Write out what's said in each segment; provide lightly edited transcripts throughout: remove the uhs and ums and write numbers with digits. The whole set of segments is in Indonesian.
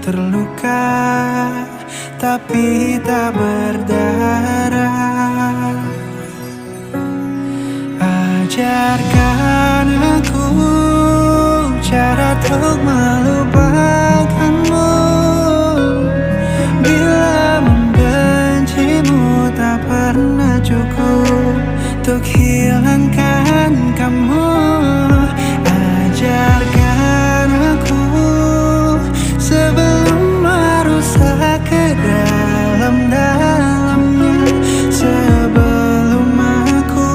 terluka tapi tak berdarah. Ajarkan aku cara untuk melupakanmu. Bila membencimu tak pernah cukup untuk hilangkan kamu. Ajarkan aku sebelum merusak ke dalam-dalamnya, sebelum aku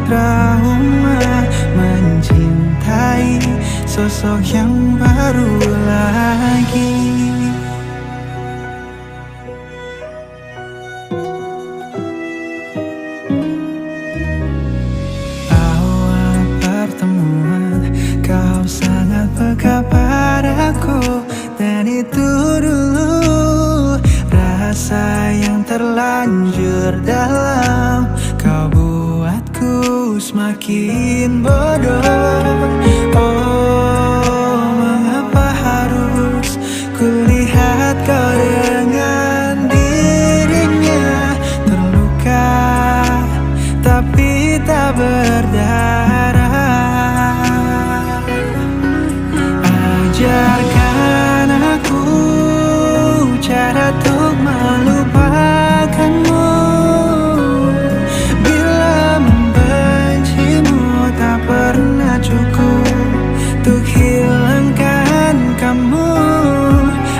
trauma mencintai sosok yang baru lagi. Awal pertemuan kau sangat peka padaku, dan itu dulu rasa yang terlanjur dalam. Kau buatku semakin bodoh. Oh, mengapa harus kulihat kau dengan dirinya, terluka tapi tak berdarah. Ajarkan aku cara untuk melupakanmu. Bila membencimu tak pernah cukup untuk hilangkan kamu.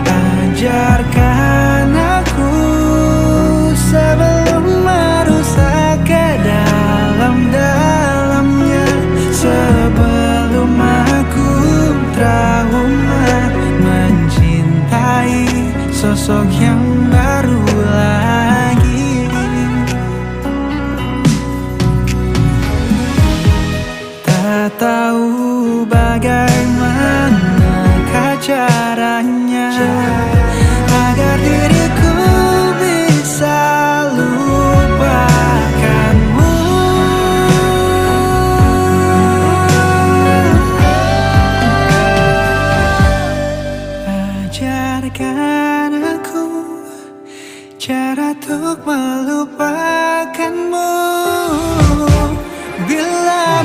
Ajarkan aku sebelum merusak ke dalam-dalamnya, sebelum aku trauma mencintai sosok yang baru lagi. Tak tahu bagaimana caranya agar diriku bisa lupakanmu. Ajarkan aku cara untuk melupakanmu. Bila